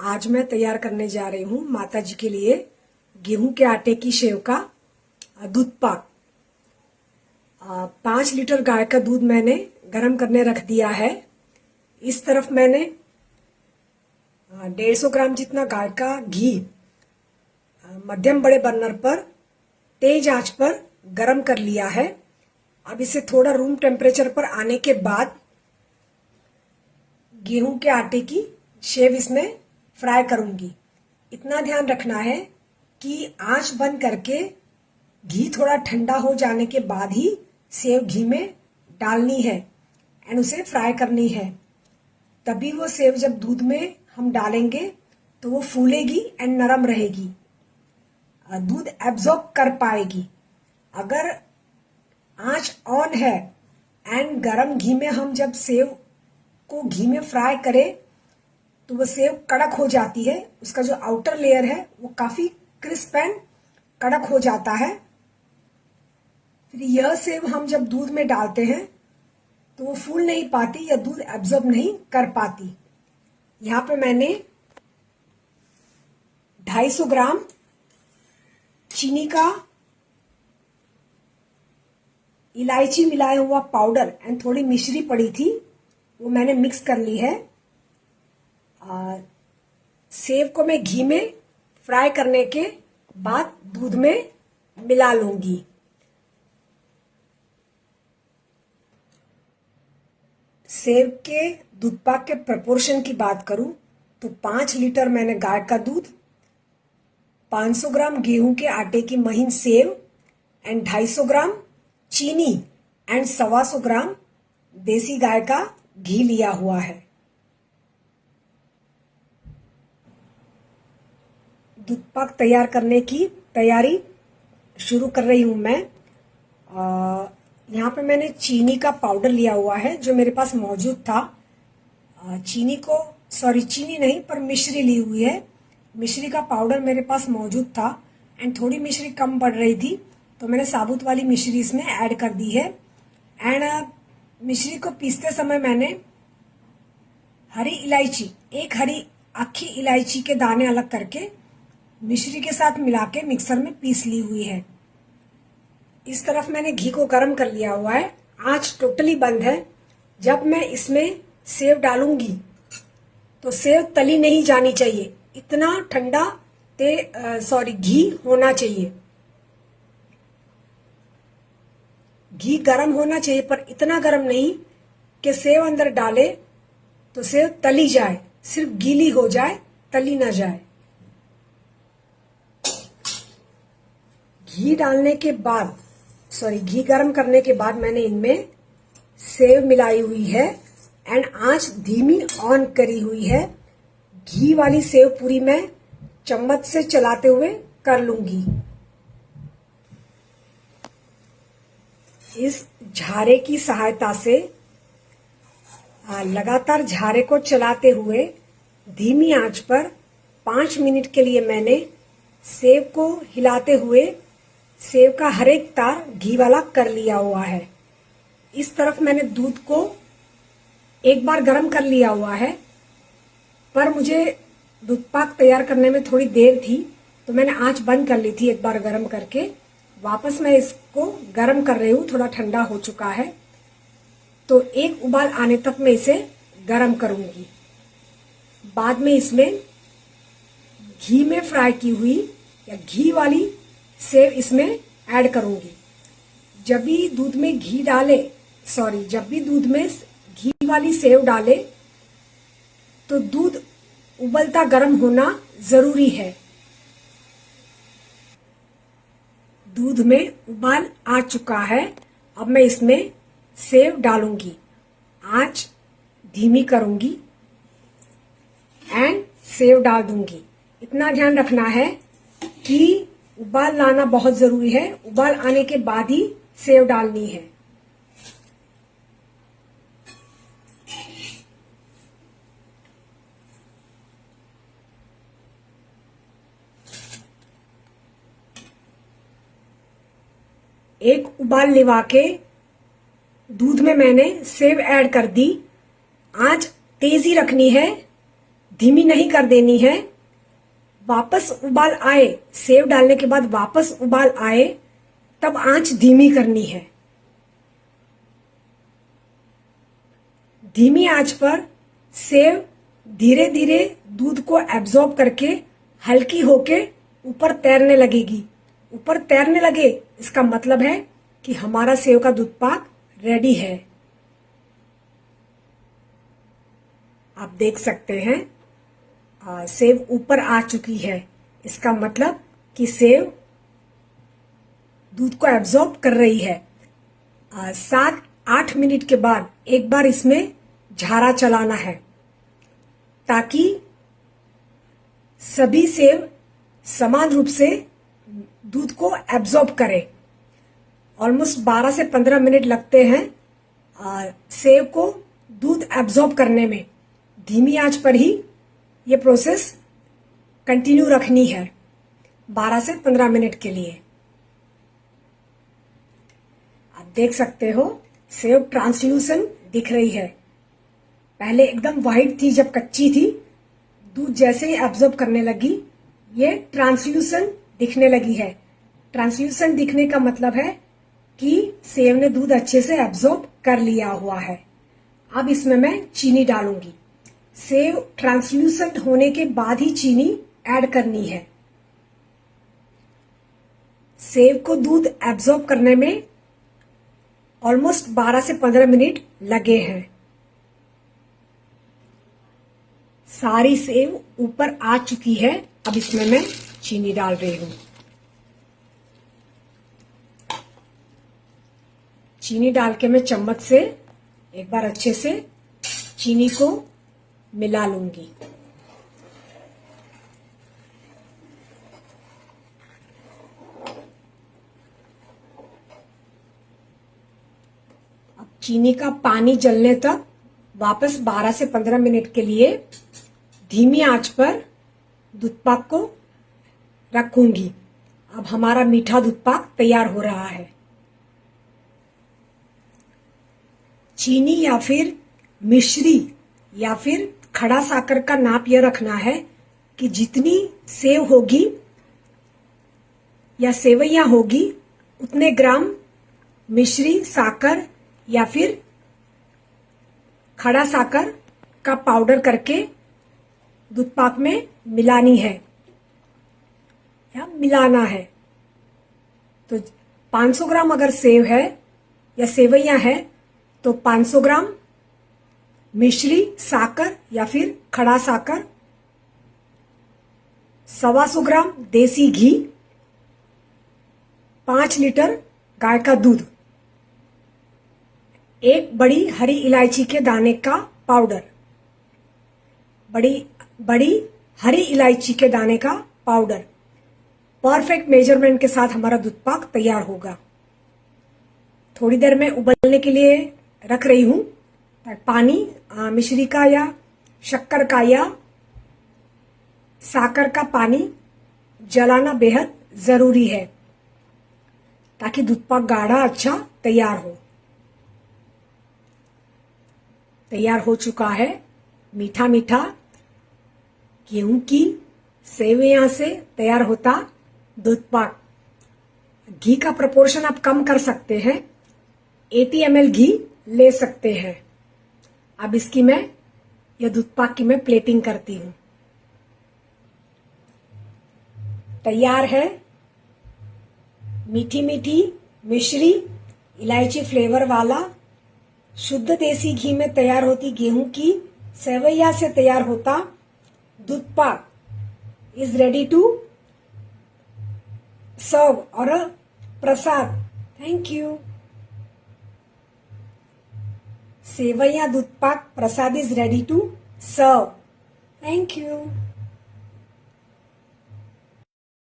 आज मैं तैयार करने जा रही हूँ माता जी के लिए गेहूं के आटे की सेव का दूध पाक। 5 लीटर गाय का दूध मैंने गरम करने रख दिया है। इस तरफ मैंने 150 ग्राम जितना गाय का घी मध्यम बड़े बर्नर पर तेज आंच पर गरम कर लिया है। अब इसे थोड़ा रूम टेम्परेचर पर आने के बाद गेहूं के आटे की सेव इसमें फ्राई करूंगी। इतना ध्यान रखना है कि आंच बंद करके घी थोड़ा ठंडा हो जाने के बाद ही सेव घी में डालनी है एंड उसे फ्राई करनी है। तभी वो सेव जब दूध में हम डालेंगे तो वो फूलेगी एंड नरम रहेगी, दूध एब्जॉर्ब कर पाएगी। अगर आंच ऑन है एंड गरम घी में हम जब सेव को घी में फ्राई करें तो वो सेव कड़क हो जाती है। उसका जो आउटर लेयर है वो काफी क्रिस्प एंड कड़क हो जाता है। फिर यह सेव हम जब दूध में डालते हैं तो वो फूल नहीं पाती या दूध एब्जॉर्ब नहीं कर पाती। यहाँ पे मैंने 250 ग्राम चीनी का इलायची मिलाया हुआ पाउडर एंड थोड़ी मिश्री पड़ी थी, वो मैंने मिक्स कर ली है। सेव को मैं घी में फ्राई करने के बाद दूध में मिला लूंगी। सेव के दूध पाक के प्रपोर्शन की बात करूं तो 5 लीटर मैंने गाय का दूध, 500 ग्राम गेहूं के आटे की महीन सेव एंड 250 ग्राम चीनी एंड 125 ग्राम देसी गाय का घी लिया हुआ है। दूध पाक तैयार करने की तैयारी शुरू कर रही हूं मैं। यहाँ पे मैंने चीनी का पाउडर लिया हुआ है जो मेरे पास मौजूद था। चीनी नहीं पर मिश्री ली हुई है। मिश्री का पाउडर मेरे पास मौजूद था एंड थोड़ी मिश्री कम पड़ रही थी तो मैंने साबुत वाली मिश्री इसमें ऐड कर दी है। एंड मिश्री को पीसते समय मैंने एक हरी अक्खी इलायची के दाने अलग करके मिश्री के साथ मिला के मिक्सर में पीस ली हुई है। इस तरफ मैंने घी को गर्म कर लिया हुआ है, आंच टोटली बंद है। जब मैं इसमें सेव डालूंगी तो सेव तली नहीं जानी चाहिए, इतना ठंडा घी होना चाहिए। घी गर्म होना चाहिए पर इतना गर्म नहीं कि सेव अंदर डाले तो सेव तली जाए, सिर्फ गीली हो जाए, तली ना जाए। घी गर्म करने के बाद मैंने इनमें सेव मिलाई हुई है एंड आंच धीमी ऑन करी हुई है। घी वाली सेव पूरी मैं चम्मच से चलाते हुए कर लूंगी। इस झारे की सहायता से लगातार झारे को चलाते हुए धीमी आंच पर 5 मिनट के लिए मैंने सेव को हिलाते हुए सेव का हर एक तार घी वाला कर लिया हुआ है। इस तरफ मैंने दूध को एक बार गर्म कर लिया हुआ है, पर मुझे दूध पाक तैयार करने में थोड़ी देर थी तो मैंने आंच बंद कर ली थी एक बार गर्म करके। वापस मैं इसको गर्म कर रही हूँ, थोड़ा ठंडा हो चुका है तो एक उबाल आने तक मैं इसे गर्म करूंगी। बाद में इसमें घी में फ्राई की हुई या घी वाली सेव इसमें ऐड करूंगी। जब भी दूध में घी वाली सेव डाले तो दूध उबलता गर्म होना जरूरी है। दूध में उबाल आ चुका है, अब मैं इसमें सेव डालूंगी। आंच धीमी करूंगी एंड सेव डाल दूंगी। इतना ध्यान रखना है कि उबाल लाना बहुत जरूरी है, उबाल आने के बाद ही सेव डालनी है। एक उबाल लिवा के दूध में मैंने सेव ऐड कर दी। आंच तेजी रखनी है, धीमी नहीं कर देनी है। वापस उबाल आए, सेव डालने के बाद वापस उबाल आए तब आंच धीमी करनी है। धीमी आंच पर सेव धीरे धीरे दूध को एब्जॉर्ब करके हल्की होके ऊपर तैरने लगेगी। ऊपर तैरने लगे इसका मतलब है कि हमारा सेव का दूध पाक रेडी है। आप देख सकते हैं सेव ऊपर आ चुकी है। इसका मतलब कि सेव दूध को एब्जॉर्ब कर रही है। 7-8 मिनट के बाद एक बार इसमें झारा चलाना है ताकि सभी सेव समान रूप से दूध को एब्जॉर्ब करे। ऑलमोस्ट 12 से 15 मिनट लगते हैं सेव को दूध एब्जॉर्ब करने में। धीमी आंच पर ही ये प्रोसेस कंटिन्यू रखनी है 12 से 15 मिनट के लिए। आप देख सकते हो सेव ट्रांसल्यूशन दिख रही है। पहले एकदम वाइट थी जब कच्ची थी, दूध जैसे ही एब्जॉर्ब करने लगी ये ट्रांसल्यूशन दिखने लगी है। ट्रांसल्यूशन दिखने का मतलब है कि सेव ने दूध अच्छे से एब्जॉर्ब कर लिया हुआ है। अब इसमें मैं चीनी डालूंगी। सेव ट्रांसल्यूसेंट होने के बाद ही चीनी ऐड करनी है। सेव को दूध एब्जॉर्ब करने में ऑलमोस्ट 12 से 15 मिनट लगे हैं। सारी सेव ऊपर आ चुकी है। अब इसमें मैं चीनी डाल रही हूं। चीनी डाल के मैं चम्मच से एक बार अच्छे से चीनी को मिला लूंगी। अब चीनी का पानी जलने तक वापस 12 से 15 मिनट के लिए धीमी आंच पर दूध पाक को रखूंगी। अब हमारा मीठा दूध पाक तैयार हो रहा है। चीनी या फिर मिश्री या फिर खड़ा साकर का नाप यह रखना है कि जितनी सेव होगी या सेवइयां होगी उतने ग्राम मिश्री साकर या फिर खड़ा साकर का पाउडर करके दूध पाक में मिलानी है या मिलाना है। तो 500 ग्राम अगर सेव है या सेवइयां है तो 500 ग्राम मिश्री साकर या फिर खड़ा साकर, 125 ग्राम देसी घी, 5 लीटर गाय का दूध, एक बड़ी हरी इलायची के दाने का पाउडर, बड़ी हरी इलायची के दाने का पाउडर। परफेक्ट मेजरमेंट के साथ हमारा दूध पाक तैयार होगा। थोड़ी देर में उबलने के लिए रख रही हूं। पानी मिश्री का या शक्कर का या साकर का पानी जलाना बेहद जरूरी है ताकि दूध पाक गाढ़ा अच्छा तैयार हो। तैयार हो चुका है मीठा मीठा गेहूं की सेवइयां से तैयार होता दूध पाक। घी का प्रोपोर्शन आप कम कर सकते हैं, 80 ml घी ले सकते हैं। अब इसकी मैं यह दूध पाक की मैं प्लेटिंग करती हूं। तैयार है मीठी मीठी मिश्री इलायची फ्लेवर वाला शुद्ध देसी घी में तैयार होती गेहूं की सेवइया से तैयार होता दूध पाक इज रेडी टू सर्व और अ प्रसाद। Thank you. Sevaiya doodh pak prasad is ready to serve. Thank you.